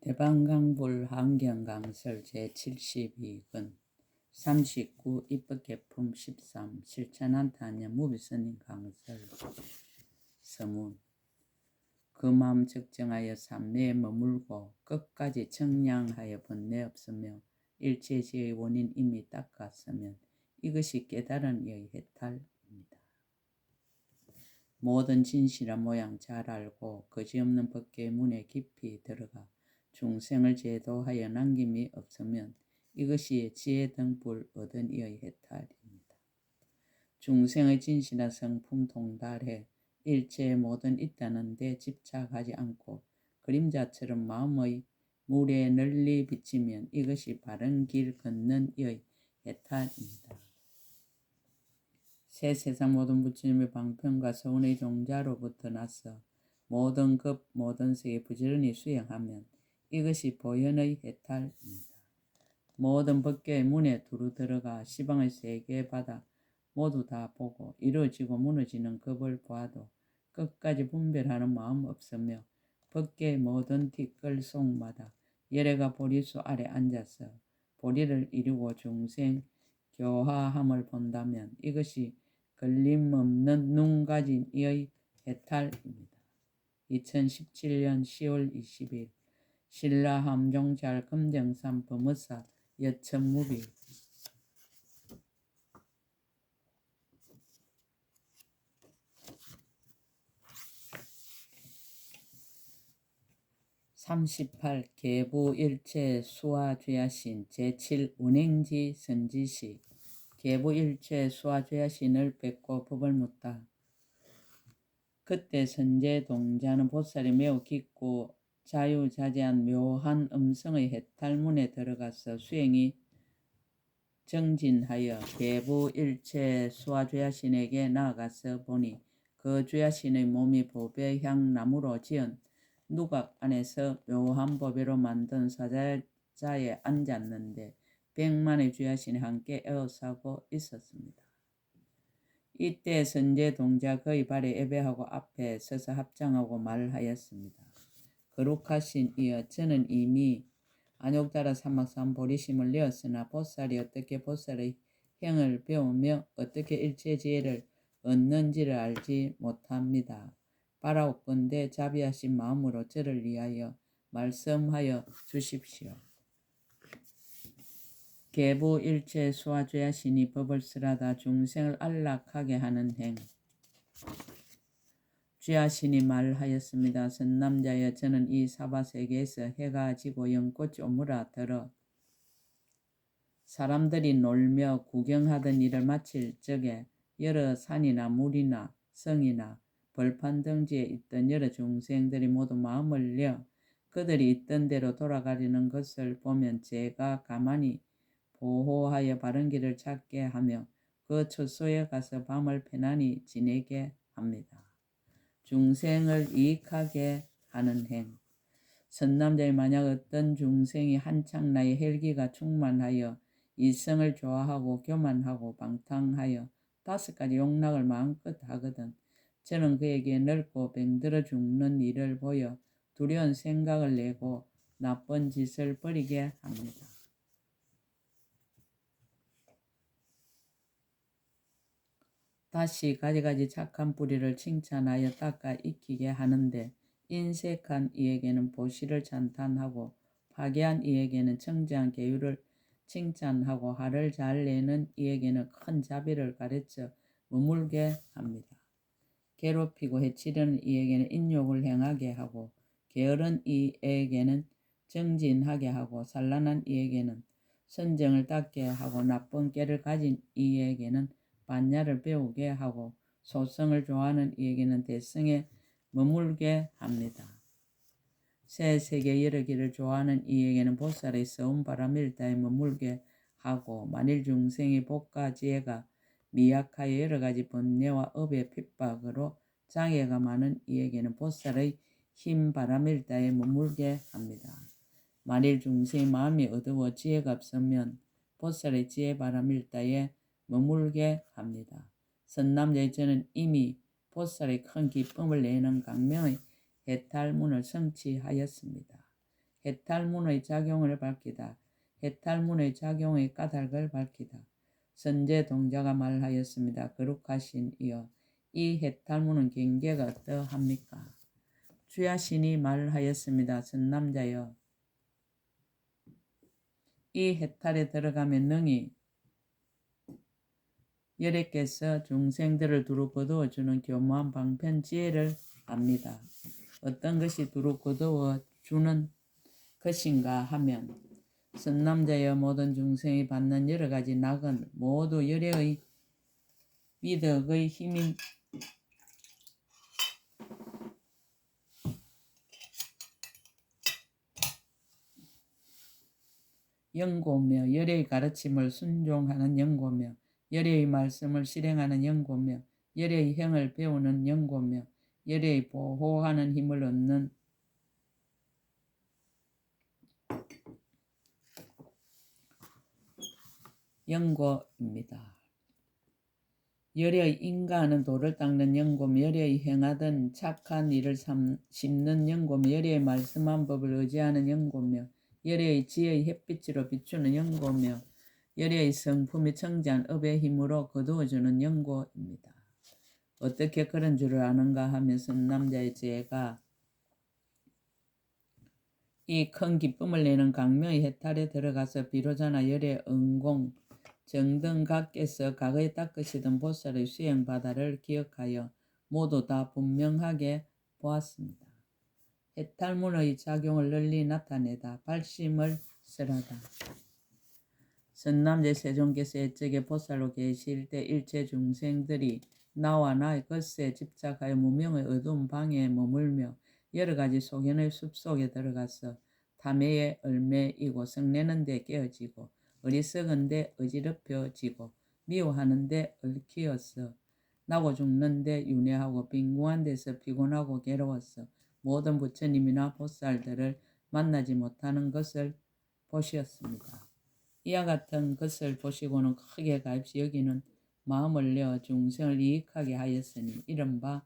대방강불 환경강설 제72권 39 입법개품 13 실천한타냐 무비스님 강설 서문 그 마음 적정하여 삼매에 머물고 끝까지 청량하여 번뇌 없으며 일체지의 원인 이미 닦았으면 이것이 깨달은 이의 해탈입니다. 모든 진실한 모양 잘 알고 거지없는 법계의 문에 깊이 들어가 중생을 제도하여 남김이 없으면 이것이 지혜 등불 얻은 이의 해탈입니다. 중생의 진실한 성품 동달해 일체의 모든 있다는 데 집착하지 않고 그림자처럼 마음의 물에 널리 비치면 이것이 바른 길 걷는 이의 해탈입니다. 새 세상 모든 부처님의 방편과 서운의 종자로부터 나서 모든 급 모든 세계 부지런히 수행하면 이것이 보현의 해탈입니다. 모든 법계의 문에 두루 들어가 시방의 세계 바다 모두 다 보고 이루어지고 무너지는 급을 보아도 끝까지 분별하는 마음 없으며 법계의 모든 뒷글 속마다 열애가 보리수 아래 앉아서 보리를 이루고 중생 교화함을 본다면 이것이 걸림없는 눈 가진 이의 해탈입니다. 2017년 10월 20일 신라함종잘 금정산 범의사 여천무비 38 계부일체 수화죄야신 제7 운행지 선지시 계부일체 수화죄야신을 뵙고 법을 묻다. 그때 선제동자는 보살이 매우 깊고 자유자재한 묘한 음성의 해탈문에 들어가서 수행이 정진하여 계부일체 수화죄야신에게 나아가서 보니 그 죄야신의 몸이 보배향 나무로 지은 누각 안에서 묘한 보배로 만든 사자자에 앉았는데 100만의 죄야신이 함께 에워싸고 있었습니다. 이때 선제동자 그의 발에 예배하고 앞에 서서 합장하고 말하였습니다. 거룩하신 이여, 저는 이미 안욕다라 사막산 보리심을 내었으나 보살이 어떻게 보살의 행을 배우며 어떻게 일체지혜를 얻는지를 알지 못합니다. 바라옵건대 자비하신 마음으로 저를 위하여 말씀하여 주십시오. 계부일체 수화죄야신이 법을 쓰라다 중생을 안락하게 하는 행. 죄야신이 말하였습니다. 선남자여, 저는 이 사바세계에서 해가 지고 연꽃이 오므라 들어 사람들이 놀며 구경하던 일을 마칠 적에 여러 산이나 물이나 성이나 벌판 등지에 있던 여러 중생들이 모두 마음을 내어 그들이 있던 대로 돌아가려는 것을 보면 제가 가만히 보호하여 바른 길을 찾게 하며 그 처소에 가서 밤을 편안히 지내게 합니다. 중생을 이익하게 하는 행. 선남자의 만약 어떤 중생이 한창 나이 헬기가 충만하여 이성을 좋아하고 교만하고 방탕하여 5가지 욕락을 마음껏 하거든 저는 그에게 늙고 병들어 죽는 일을 보여 두려운 생각을 내고 나쁜 짓을 버리게 합니다. 다시 가지가지 착한 뿌리를 칭찬하여 닦아 익히게 하는데 인색한 이에게는 보시를 찬탄하고 파괴한 이에게는 청지한 계율을 칭찬하고 화를 잘 내는 이에게는 큰 자비를 가르쳐 머물게 합니다. 괴롭히고 해치려는 이에게는 인욕을 행하게 하고 게으른 이에게는 정진하게 하고 산란한 이에게는 선정을 닦게 하고 나쁜 꾀를 가진 이에게는 반야를 배우게 하고 소성을 좋아하는 이에게는 대성에 머물게 합니다. 새 세계 여러 길을 좋아하는 이에게는 보살의 서운 바람일다에 머물게 하고 만일 중생의 복과 지혜가 미약하여 여러 가지 번뇌와 업의 핍박으로 장애가 많은 이에게는 보살의 흰 바람일다에 머물게 합니다. 만일 중생의 마음이 어두워 지혜가 없으면 보살의 지혜 바람일다에 머물게 합니다. 선남자의 저는 이미 보살의 큰 기쁨을 내는 강명의 해탈문을 성취하였습니다. 해탈문의 작용을 밝히다. 해탈문의 작용의 까닭을 밝히다. 선제 동자가 말하였습니다. 거룩하신 이여, 이 해탈문은 경계가 어떠합니까? 주야신이 말하였습니다. 선남자여, 이 해탈에 들어가면 능히 여래께서 중생들을 두루 거두어 주는 교묘한 방편 지혜를 압니다. 어떤 것이 두루 거두어 주는 것인가 하면 선남자여, 모든 중생이 받는 여러 가지 낙은 모두 열애의 위덕의 힘인 연고며 열애의 가르침을 순종하는 연고며 열애의 말씀을 실행하는 연고며 열애의 행을 배우는 연고며 열애의 보호하는 힘을 얻는 연고입니다. 열애의 인가하는 돌을 닦는 연고며 열애의 행하던 착한 일을 심는 연고며 열애의 말씀한 법을 의지하는 연고며 열애의 지혜의 햇빛으로 비추는 연고며 열애의 성품이 청지한 업의 힘으로 거두어주는 연고입니다. 어떻게 그런 줄을 아는가 하면 선남자의 제가 이 큰 기쁨을 내는 강명의 해탈에 들어가서 비로자나 열애 은공 정등각께서 과거에 닦으시던 보살의 수행바다를 기억하여 모두 다 분명하게 보았습니다. 해탈문의 작용을 널리 나타내다. 발심을 설하다. 선남제 세존께서 옛적에 보살로 계실 때 일체 중생들이 나와 나의 것에 집착하여 무명의 어두운 방에 머물며 여러 가지 소견의 숲속에 들어가서 탐해에 얼매이고 성내는 데 깨어지고 어리석은 데 어지럽혀지고 미워하는 데 얽히어서 나고 죽는 데 윤회하고 빈궁한 데서 피곤하고 괴로워서 모든 부처님이나 보살들을 만나지 못하는 것을 보시었습니다. 이와 같은 것을 보시고는 크게 가엾이 여기는 마음을 내어 중생을 이익하게 하였으니 이른바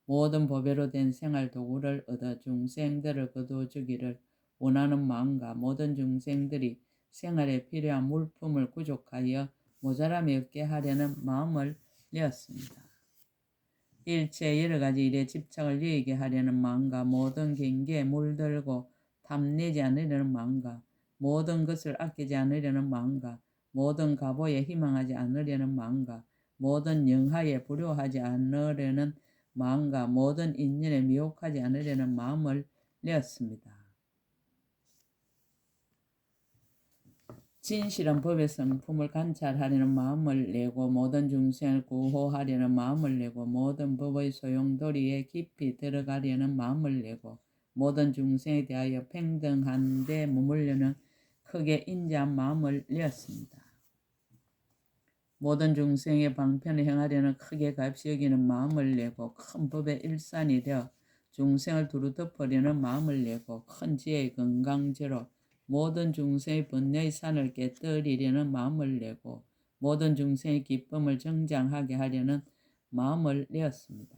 모든 보배로 된 생활 도구를 얻어 중생들을 거두어 주기를 원하는 마음과 모든 중생들이 생활에 필요한 물품을 구족하여 모자람이 없게 하려는 마음을 내었습니다. 일체 여러 가지 일에 집착을 이기게 하려는 마음과 모든 경계에 물들고 탐내지 않으려는 마음과 모든 것을 아끼지 않으려는 마음과 모든 가보에 희망하지 않으려는 마음과 모든 영하에 불효하지 않으려는 마음과 모든 인연에 미혹하지 않으려는 마음을 내었습니다. 진실한 법의 성품을 관찰하려는 마음을 내고 모든 중생을 구호하려는 마음을 내고 모든 법의 소용돌이에 깊이 들어가려는 마음을 내고 모든 중생에 대하여 평등한 데 머물려는 크게 인자한 마음을 내었습니다. 모든 중생의 방편을 행하려는 크게 가엾이 여기는 마음을 내고 큰 법의 일산이 되어 중생을 두루 덮으려는 마음을 내고 큰 지혜의 건강제로 모든 중생의 번뇌의 산을 깨뜨리려는 마음을 내고 모든 중생의 기쁨을 정장하게 하려는 마음을 내었습니다.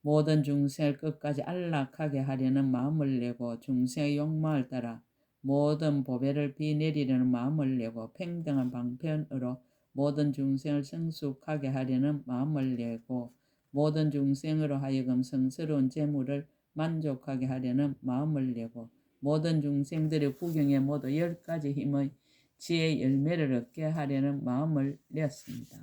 모든 중생을 끝까지 안락하게 하려는 마음을 내고 중생의 욕망을 따라 모든 보배를 비내리려는 마음을 내고 평등한 방편으로 모든 중생을 성숙하게 하려는 마음을 내고 모든 중생으로 하여금 성스러운 재물을 만족하게 하려는 마음을 내고 모든 중생들의 구경에 모두 10가지 힘의 지혜의 열매를 얻게 하려는 마음을 내었습니다.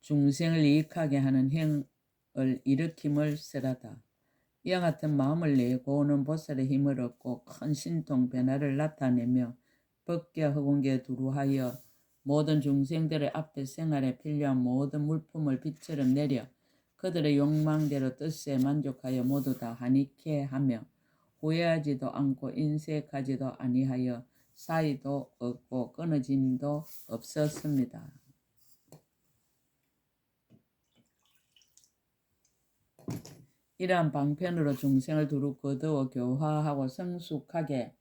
중생을 이익하게 하는 행을 일으킴을 설하다. 이와 같은 마음을 내고는 보살의 힘을 얻고 큰 신통 변화를 나타내며 법계 허공계 두루하여 모든 중생들의 앞에 생활에 필요한 모든 물품을 빛처럼 내려 그들의 욕망대로 뜻에 만족하여 모두 다 한익해 하며 후회하지도 않고 인색하지도 아니하여 사이도 없고 끊어짐도 없었습니다. 이러한 방편으로 중생을 두루 거두어 교화하고 성숙하게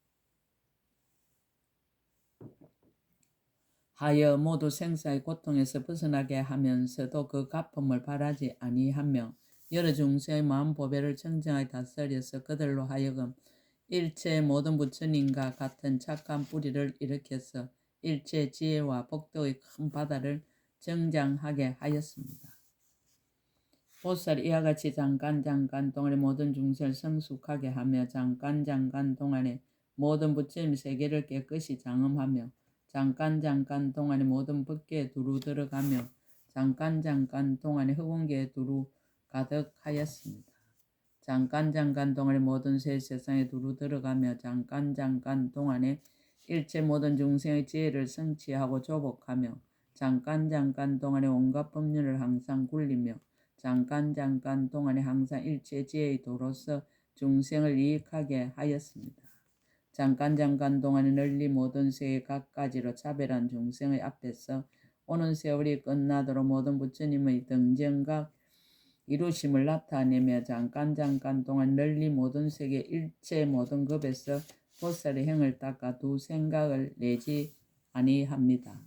하여 모두 생사의 고통에서 벗어나게 하면서도 그 가품을 바라지 아니하며 여러 중생의 마음 보배를 청정하게 다스려서 그들로 하여금 일체의 모든 부처님과 같은 착한 뿌리를 일으켜서 일체 지혜와 복덕의 큰 바다를 정장하게 하였습니다. 보살 이와 같이 잠깐 동안의 모든 중생을 성숙하게 하며 잠깐 동안의 모든 부처님 세계를 깨끗이 장엄하며 잠깐 동안의 모든 법계에 두루 들어가며 잠깐 동안의 흑원계에 두루 가득하였습니다. 잠깐 동안의 모든 새 세상에 두루 들어가며 잠깐 동안의 일체 모든 중생의 지혜를 성취하고 조복하며 잠깐 동안의 온갖 법륜을 항상 굴리며 잠깐 동안에 항상 일체 지혜의 도로서 중생을 이익하게 하였습니다. 잠깐 동안에 널리 모든 세계 각가지로 차별한 중생의 앞에서 오는 세월이 끝나도록 모든 부처님의 등정각 이루심을 나타내며 잠깐 동안 널리 모든 세계 일체 모든 급에서 보살의 행을 닦아 두 생각을 내지 아니합니다.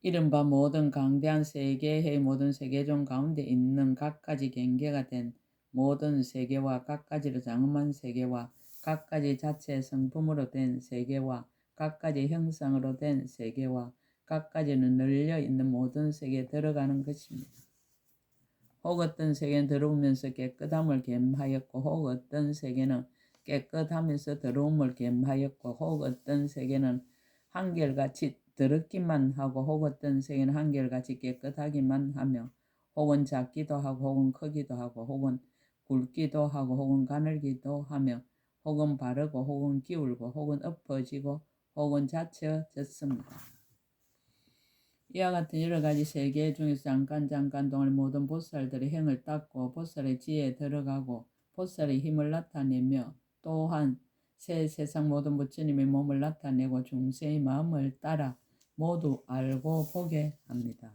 이른바 모든 강대한 세계의 모든 세계종 가운데 있는 각가지 경계가 된 모든 세계와 각가지로 장엄한 세계와 각가지 자체의 성품으로 된 세계와 각가지 형상으로 된 세계와 각가지는 널려 있는 모든 세계에 들어가는 것입니다. 혹 어떤 세계는 더러우면서 깨끗함을 겸하였고 혹 어떤 세계는 깨끗하면서 더러움을 겸하였고 혹 어떤 세계는 한결같이 더럽기만 하고 혹 어떤 세계는 한결같이 깨끗하기만 하며 혹은 작기도 하고 혹은 크기도 하고 혹은 굵기도 하고 혹은 가늘기도 하며 혹은 바르고 혹은 기울고 혹은 엎어지고 혹은 닫혀졌습니다. 이와 같은 여러 가지 세계 중에서 잠깐 동안의 모든 보살들의 행을 닦고 보살의 지혜에 들어가고 보살의 힘을 나타내며 또한 새 세상 모든 부처님의 몸을 나타내고 중생의 마음을 따라 모두 알고 보게 합니다.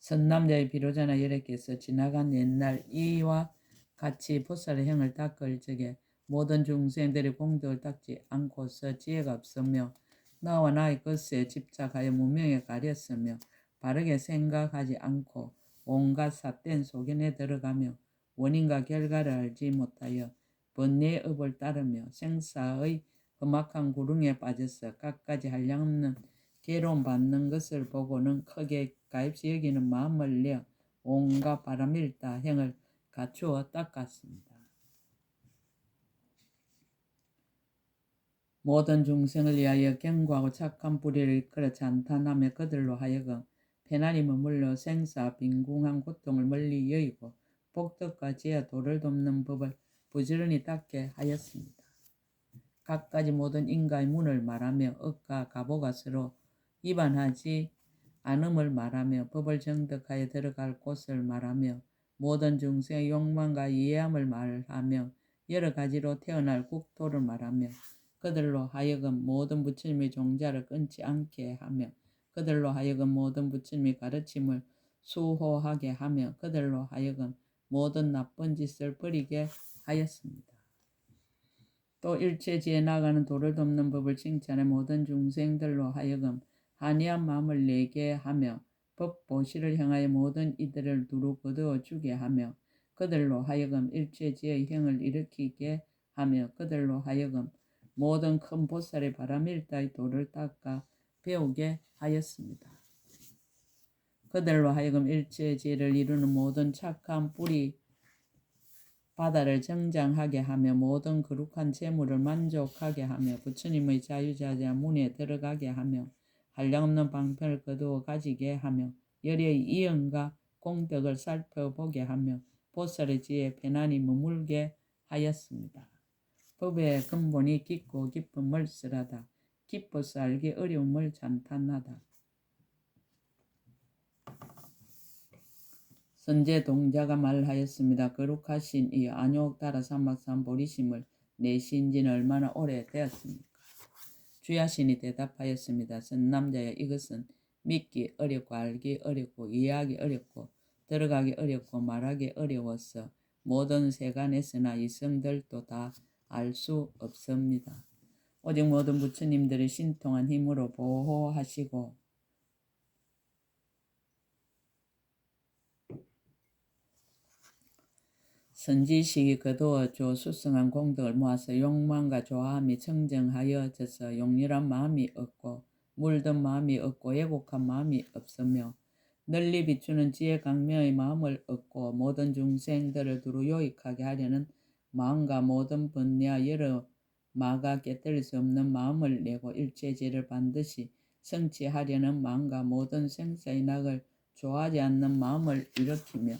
선남자의 비로자나 여래께서 지나간 옛날 이와 같이 보살의 행을 닦을 적에 모든 중생들의 공덕을 닦지 않고서 지혜가 없으며 나와 나의 것에 집착하여 무명에 가렸으며 바르게 생각하지 않고 온갖 삿된 소견에 들어가며 원인과 결과를 알지 못하여 번뇌의 업을 따르며 생사의 험악한 구렁에 빠져서 갖가지 한량없는 괴로움 받는 것을 보고는 크게 가엾이 여기는 마음을 내어 온갖 바람일다 행을 갖추어 닦았습니다. 모든 중생을 위하여 경고하고 착한 뿌리를 이끌어 찬탄하며 그들로 하여금 편안히 머물러 생사 빈궁한 고통을 멀리 여의고 복덕과 지혜와 도를 돕는 법을 부지런히 닦게 하였습니다. 각가지 모든 인가의 문을 말하며 억과 가보가 서로 위반하지 않음을 말하며 법을 정득하여 들어갈 곳을 말하며 모든 중생의 욕망과 이해함을 말하며 여러 가지로 태어날 국토를 말하며 그들로 하여금 모든 부처님의 종자를 끊지 않게 하며 그들로 하여금 모든 부처님의 가르침을 수호하게 하며 그들로 하여금 모든 나쁜 짓을 버리게 하였습니다. 또 일체 지혜 나가는 도를 돕는 법을 칭찬해 모든 중생들로 하여금 한이한 마음을 내게 하며 법보시를 향하여 모든 이들을 두루 거두어 주게 하며 그들로 하여금 일체 지혜의 행을 일으키게 하며 그들로 하여금 모든 큰 보살의 바람일다의 도를 닦아 배우게 하였습니다. 그들로 하여금 일체 지혜를 이루는 모든 착한 뿌리 바다를 정장하게 하며 모든 거룩한 재물을 만족하게 하며 부처님의 자유자재 문에 들어가게 하며 한량없는 방편을 거두어 가지게 하며 열의 이연과 공덕을 살펴보게 하며 보살의 지혜에 편안히 머물게 하였습니다. 법의 근본이 깊고 깊은 멀쓰라다. 깊어서 알기 어려움을 찬탄하다. 선제 동자가 말하였습니다. 거룩하신 이 안욕다라 삼막산 보리심을 내신 지는 얼마나 오래되었습니까? 주야신이 대답하였습니다. 선남자여 이것은 믿기 어렵고 알기 어렵고 이해하기 어렵고 들어가기 어렵고 말하기 어려워서 모든 세간에서나 이성들도 다 알 수 없습니다. 오직 모든 부처님들의 신통한 힘으로 보호하시고 선지식이 거두어 조수성한 공덕을 모아서 욕망과 조화함이 청정하여져서 용렬한 마음이 없고 물든 마음이 없고 애곡한 마음이 없으며 널리 비추는 지혜 강명의 마음을 얻고 모든 중생들을 두루 요익하게 하려는 마음과 모든 번뇌와 여러 마가 깨뜨릴 수 없는 마음을 내고 일체죄를 반드시 성취하려는 마음과 모든 생사의 낙을 좋아하지 않는 마음을 일으키며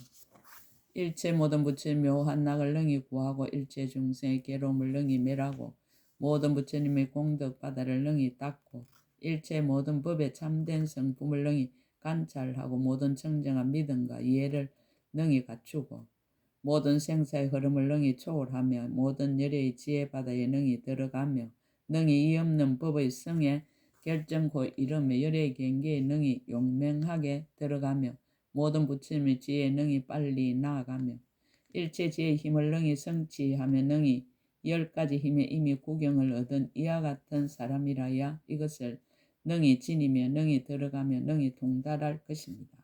일체 모든 부처의 묘한 낙을 능히 구하고 일체 중생의 괴로움을 능히 멸하고 모든 부처님의 공덕 바다를 능히 닦고 일체 모든 법의 참된 성품을 능히 관찰하고 모든 청정한 믿음과 이해를 능히 갖추고 모든 생사의 흐름을 능히 초월하며 모든 열의 지혜 바다에 능히 들어가며 능히 이 없는 법의 성에 결정코 이르며 열의 경계에 능히 용맹하게 들어가며 모든 부처님의 지혜에 능히 빨리 나아가며 일체 지혜의 힘을 능히 성취하며 능히 10가지 힘의 이미 구경을 얻은 이와 같은 사람이라야 이것을 능히 지니며 능히 들어가며 능히 통달할 것입니다.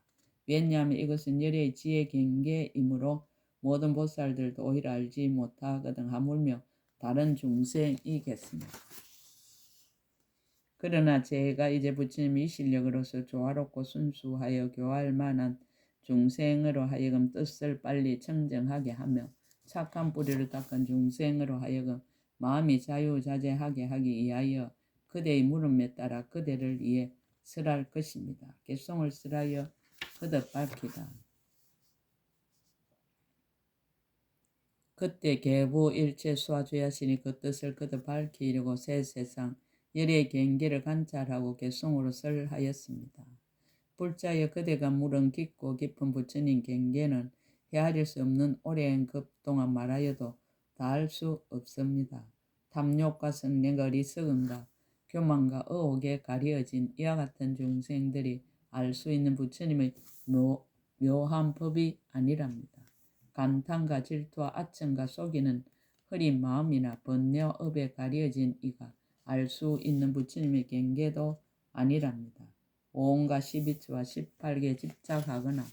왜냐하면 이것은 열의 지혜 경계이므로 모든 보살들도 오히려 알지 못하거든 하물며 다른 중생이겠습니다. 그러나 제가 이제 부처님이 이 실력으로서 조화롭고 순수하여 교화할 만한 중생으로 하여금 뜻을 빨리 청정하게 하며 착한 뿌리를 닦은 중생으로 하여금 마음이 자유자재하게 하기 위하여 그대의 물음에 따라 그대를 위해 설할 것입니다. 개송을 설하여 거듭 밝히다. 그때 계부 일체 수화주야신이 그 뜻을 거듭 밝히려고 새 세상 열의 경계를 관찰하고 개송으로 설하였습니다. 불자여 그대가 물은 깊고 깊은 부처님 경계는 헤아릴 수 없는 오랜 급 동안 말하여도 다할 수 없습니다. 탐욕과 성냄과 어리석음과 교만과 의혹에 가려진 이와 같은 중생들이 알 수 있는 부처님의 묘한 법이 아니랍니다. 간탄과 질투와 아첨과 속이는 흐린 마음이나 번뇌와 업에 가려진 이가 알 수 있는 부처님의 경계도 아니랍니다. 온갖 12처와 18개 집착하거나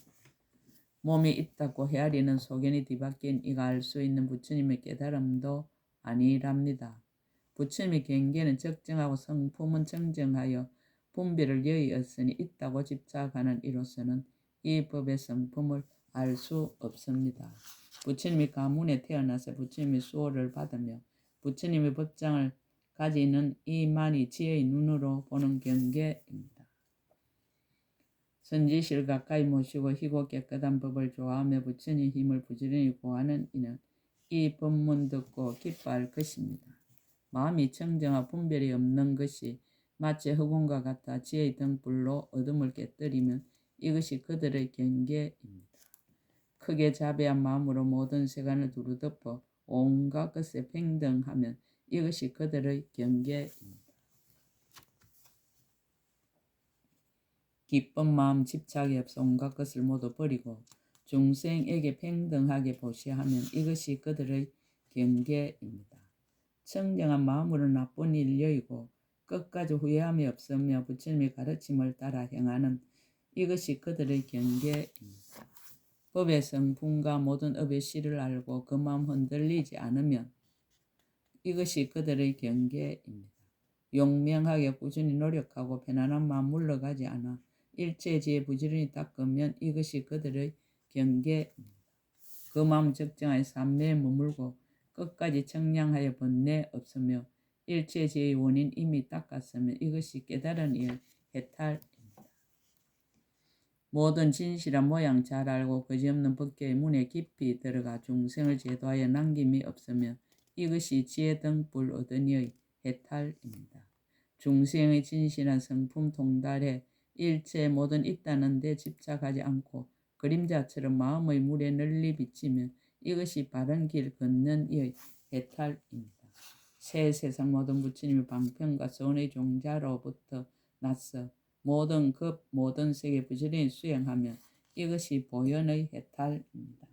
몸이 있다고 헤아리는 소견이 뒤바뀐 이가 알 수 있는 부처님의 깨달음도 아니랍니다. 부처님의 경계는 적정하고 성품은 청정하여 분별을 여의었으니 있다고 집착하는 이로서는 이 법의 성품을 알 수 없습니다. 부처님이 가문에 태어나서 부처님의 수호를 받으며 부처님의 법장을 가지는 이만이 지혜의 눈으로 보는 경계입니다. 선지시를 가까이 모시고 희고 깨끗한 법을 좋아하며 부처님 힘을 부지런히 구하는 이는 이 법문 듣고 기뻐할 것입니다. 마음이 청정하고 분별이 없는 것이 마치 흑운과 같아 지혜의 등불로 어둠을 깨뜨리면 이것이 그들의 경계입니다. 크게 자비한 마음으로 모든 세간을 두루 덮어 온갖 것에 평등하면 이것이 그들의 경계입니다. 기쁜 마음 집착이 없어 온갖 것을 모두 버리고 중생에게 평등하게 보시하면 이것이 그들의 경계입니다. 청정한 마음으로 나쁜 일 여의고 끝까지 후회함이 없으며 부처님의 가르침을 따라 행하는 이것이 그들의 경계입니다. 법의 성품과 모든 업의 실을 알고 그 마음 흔들리지 않으면 이것이 그들의 경계입니다. 용맹하게 꾸준히 노력하고 편안한 마음 물러가지 않아 일체지에 부지런히 닦으면 이것이 그들의 경계입니다. 그 마음 적정하여 삼매에 머물고 끝까지 청량하여 번뇌 없으며 일체지의 원인 이미 닦았으면 이것이 깨달은 이의 해탈입니다. 모든 진실한 모양 잘 알고 거지없는 법계의 문에 깊이 들어가 중생을 제도하여 남김이 없으며 이것이 지혜 등불 얻은 이의 해탈입니다. 중생의 진실한 성품 통달해 일체 모든 있다는 데 집착하지 않고 그림자처럼 마음의 물에 널리 비치면 이것이 바른 길 걷는 이의 해탈입니다. 새 세상 모든 부처님의 방편과 선의 종자로부터 나서 모든 급 모든 세계 부지런히 수행하면 이것이 보현의 해탈입니다.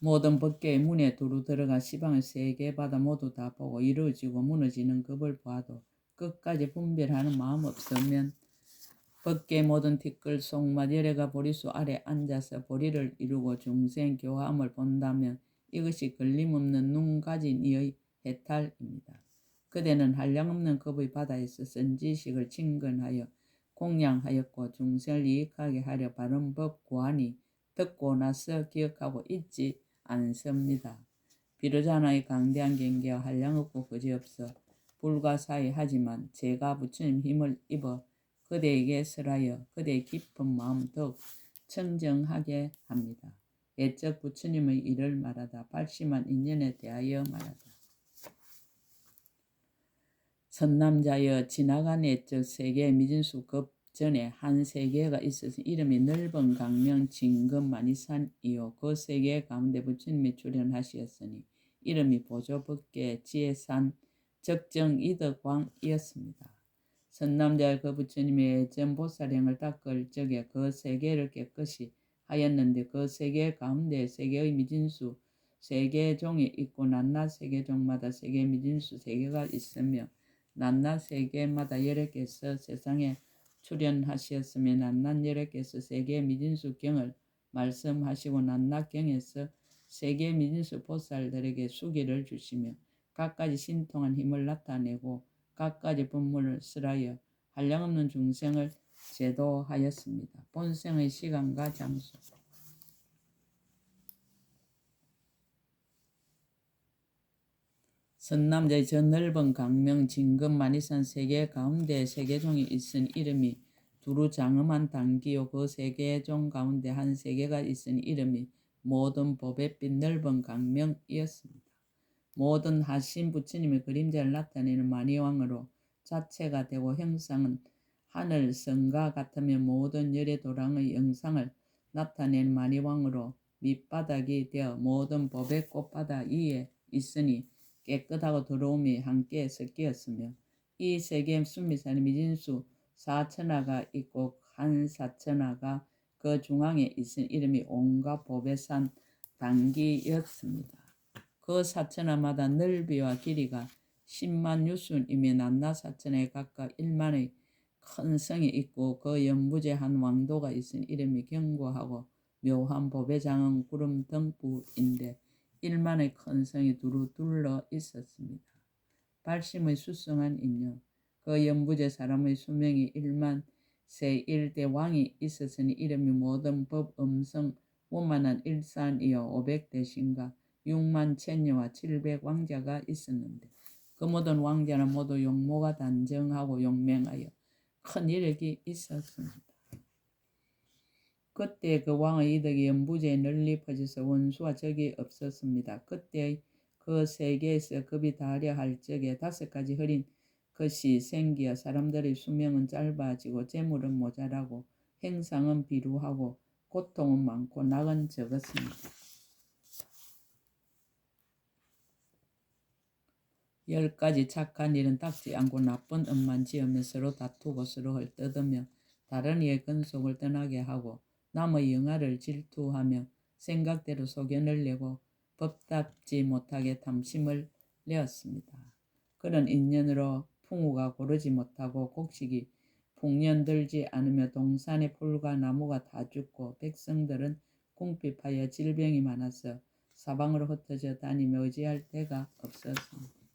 모든 법계의 문에 두루 들어가 시방을 세계 바다 모두 다 보고 이루어지고 무너지는 급을 보아도 끝까지 분별하는 마음 없으면 밖의 모든 티끌 속맛 열애가 보리수 아래 앉아서 보리를 이루고 중생 교함을 본다면 이것이 걸림없는 눈 가진 이의 해탈입니다. 그대는 한량없는 겁의 바다에서 선지식을 친근하여 공양하였고 중생을 이익하게 하려 바른 법 고하니 듣고 나서 기억하고 잊지 않습니다. 비로자나의 강대한 경계와 한량없고 거지없어 불가사의 하지만 제가 부처님 힘을 입어 그대에게 설하여 그대의 깊은 마음 더욱 청정하게 합니다. 옛적 부처님의 일을 말하다 발심한 인연에 대하여 말하다. 선남자여 지나간 옛적 세계 미진수 급 전에 한 세계가 있어서 이름이 넓은 강명 진금 만이산이요. 그 세계 가운데 부처님이 출현하시었으니 이름이 보조법계 지혜산 적정이덕왕이었습니다. 선남자 그 부처님의 전보살행을 닦을 적에 그 세계를 깨끗이 하였는데 그 세계 가운데 세계의 미진수 세계종이 있고 낱낱 세계종마다 세계 미진수 세계가 있으며 낱낱 세계마다 여러께서 세상에 출현하시었으며 낱낱 여러께서 세계 미진수 경을 말씀하시고 낱낱 경에서 세계 미진수 보살들에게 수기를 주시며 각가지 신통한 힘을 나타내고 각가지 법문을 설하여 한량없는 중생을 제도하였습니다. 본생의 시간과 장소 선남자의 저 넓은 강명 진금 만이산 세계 가운데 세계종이 있은 이름이 두루 장엄한 단기요. 그 세계종 가운데 한 세계가 있은 이름이 모든 법의 빛 넓은 강명이었습니다. 모든 하신 부처님의 그림자를 나타내는 만이왕으로 자체가 되고 형상은 하늘 성과 같으며 모든 열의 도랑의 영상을 나타낸 만이왕으로 밑바닥이 되어 모든 법의 꽃바다 위에 있으니 깨끗하고 더러움이 함께 섞였으며 이 세계 수미산의 미진수 사천하가 있고 한 사천하가 그 중앙에 있은 이름이 온갖 법의 산 단기였습니다. 그 사천하마다 넓이와 길이가 10만 유순이며 낱낱 사천에 각각 1만의 큰 성이 있고 그 연부제 한 왕도가 있은 이름이 견고하고 묘한 법의 장은 구름 등불인데 1만의 큰 성이 두루 둘러 있었습니다. 발심의 수성한 인연 그 연부제 사람의 수명이 1만 세일대 왕이 있었으니 이름이 모든 법 음성 원만한 일산이여 500대신가 6만 천녀와 700 왕자가 있었는데 그 모든 왕자는 모두 용모가 단정하고 용맹하여 큰 이력이 있었습니다. 그때 그 왕의 이덕이 연부제에 널리 퍼져서 원수와 적이 없었습니다. 그때 그 세계에서 급이 다하려 할 적에 5가지 흐린 것이 생기어 사람들의 수명은 짧아지고 재물은 모자라고 행상은 비루하고 고통은 많고 낙은 적었습니다. 10가지 착한 일은 닦지 않고 나쁜 업만 지으며 서로 다투고 서로 헐뜯으며 다른 이의 근속을 떠나게 하고 남의 영화를 질투하며 생각대로 소견을 내고 법답지 못하게 탐심을 내었습니다. 그런 인연으로 풍우가 고르지 못하고 곡식이 풍년들지 않으며 동산의 풀과 나무가 다 죽고 백성들은 궁핍하여 질병이 많아서 사방으로 흩어져 다니며 의지할 데가 없었습니다.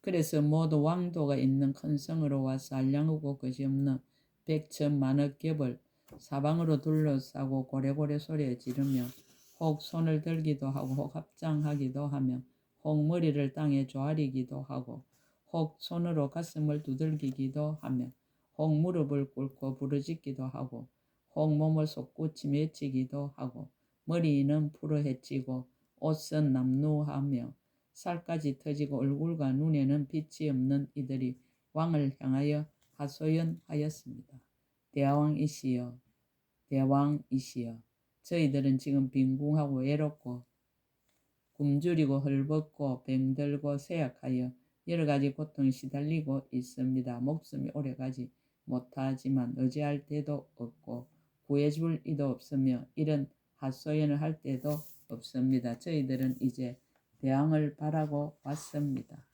그래서 모두 왕도가 있는 큰 성으로 와서 한량하고 것이없는 백천만억 겹을 사방으로 둘러싸고 고래고래 소리에 지르며 혹 손을 들기도 하고 혹 합장하기도 하며 혹 머리를 땅에 조아리기도 하고 혹 손으로 가슴을 두들기기도 하며 혹 무릎을 꿇고 부르짖기도 하고 혹 몸을 솟구치며 헤치기도 하고 머리는 풀어 헤치고 옷은 남루하며 살까지 터지고 얼굴과 눈에는 빛이 없는 이들이 왕을 향하여 하소연하였습니다. 대왕이시여, 대왕이시여, 저희들은 지금 빈궁하고 외롭고 굶주리고 헐벗고 병들고 쇠약하여 여러가지 고통에 시달리고 있습니다. 목숨이 오래가지 못하지만 의지할 데도 없고 구해줄 이도 없으며 이런 하소연을 할 데도 없습니다. 저희들은 이제 대왕을 바라고 왔습니다.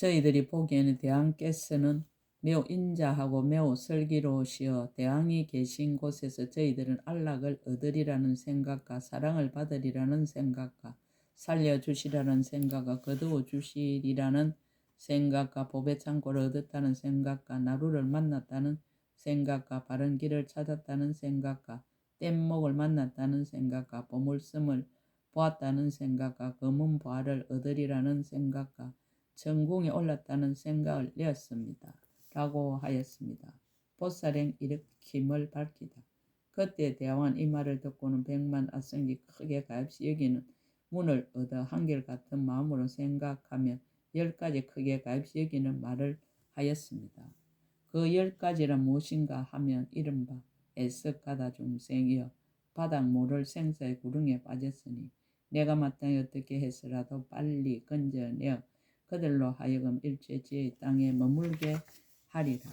저희들이 보기에는 대왕께서는 매우 인자하고 매우 슬기로우시어 대왕이 계신 곳에서 저희들은 안락을 얻으리라는 생각과 사랑을 받으리라는 생각과 살려주시라는 생각과 거두어 주시리라는 생각과 복의 창고를 얻었다는 생각과 나루를 만났다는 생각과 바른 길을 찾았다는 생각과 뗏목을 만났다는 생각과 보물섬을 보았다는 생각과 검은 보화를 얻으리라는 생각과 천궁에 올랐다는 생각을 내었습니다. 라고 하였습니다. 보살행 일으킴을 밝히다. 그때 대왕은 이 말을 듣고는 백만 아성이 크게 가엾이 여기는 문을 얻어 한결같은 마음으로 생각하며 10가지 크게 가엾이 여기는 말을 하였습니다. 그 10가지란 무엇인가 하면 이른바 애석하다 중생이여 바닥 모를 생사의 구렁에 빠졌으니 내가 마땅히 어떻게 해서라도 빨리 건져내어 그들로 하여금 일제지의 땅에 머물게 하리라.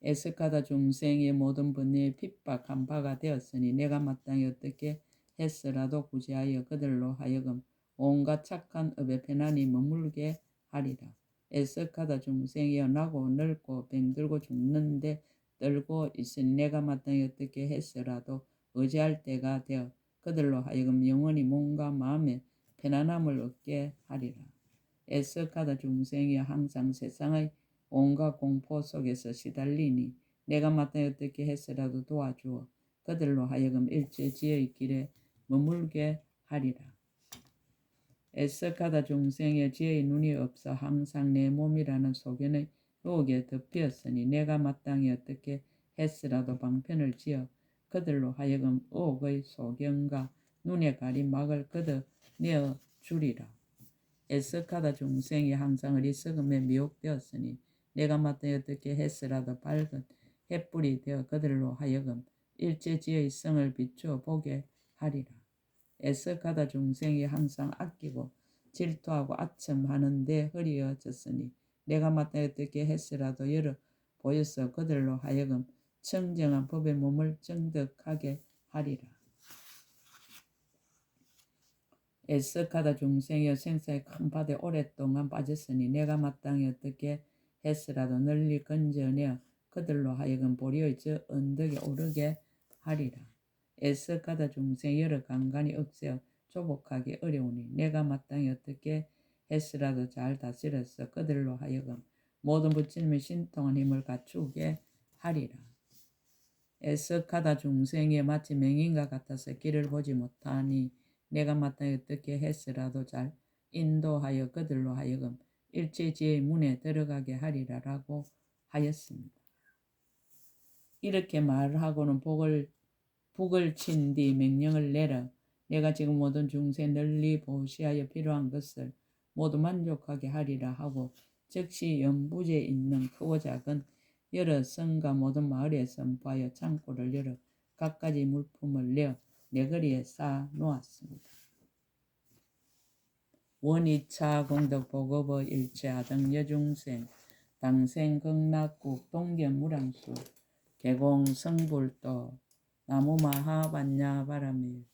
애석하다 중생의 모든 번뇌에 핍박한 바가 되었으니 내가 마땅히 어떻게 했으라도 구제하여 그들로 하여금 온갖 착한 업에 편안히 머물게 하리라. 애석하다 중생이여 나고 늙고 병들고 죽는데 떨고 있으니 내가 마땅히 어떻게 했으라도 의지할 때가 되어 그들로 하여금 영원히 몸과 마음에 편안함을 얻게 하리라. 애석하다 중생이여 항상 세상의 온갖 공포 속에서 시달리니 내가 마땅히 어떻게 했으라도 도와주어 그들로 하여금 일제지의 길에 머물게 하리라. 애석하다 중생의 지혜의 눈이 없어 항상 내 몸이라는 소견의 유혹에 덮였으니 내가 마땅히 어떻게 했으라도 방편을 지어 그들로 하여금 의혹의 소견과 눈에 가린 막을 걷어내어 주리라. 애석하다 중생이 항상 어리석음에 미혹되었으니 내가 마땅히 어떻게 했으라도 밝은 햇불이 되어 그들로 하여금 일제지의 성을 비추어 보게 하리라. 애석하다 중생이 항상 아끼고 질투하고 아첨하는데 흐리어졌으니 내가 마땅히 어떻게 했으라도 열어 보여서 그들로 하여금 청정한 법의 몸을 정득하게 하리라. 애석하다 중생이여 생사의 큰 바다에 오랫동안 빠졌으니 내가 마땅히 어떻게 했으라도 널리 건져내어 그들로 하여금 보리의 저 언덕에 오르게 하리라. 애석하다 중생 여러 강간이 억세어 조복하기 어려우니 내가 마땅히 어떻게 했으라도 잘 다스려서 그들로 하여금 모든 부처님의 신통한 힘을 갖추게 하리라. 애석하다 중생이 마치 맹인과 같아서 길을 보지 못하니 내가 마땅히 어떻게 했으라도 잘 인도하여 그들로 하여금 일체지의 문에 들어가게 하리라라고 하였습니다. 이렇게 말하고는 북을 친 뒤 명령을 내려 내가 지금 모든 중생 널리 보시하여 필요한 것을 모두 만족하게 하리라 하고 즉시 연부지에 있는 크고 작은 여러 성과 모든 마을에 선포하여 창고를 열어 갖가지 물품을 내어 내거리에 쌓아 놓았습니다. 원이차 공덕보급의 일체하등 여중생 당생 극락국 동견무량수 개공 성불도 나무마하 반야바라밀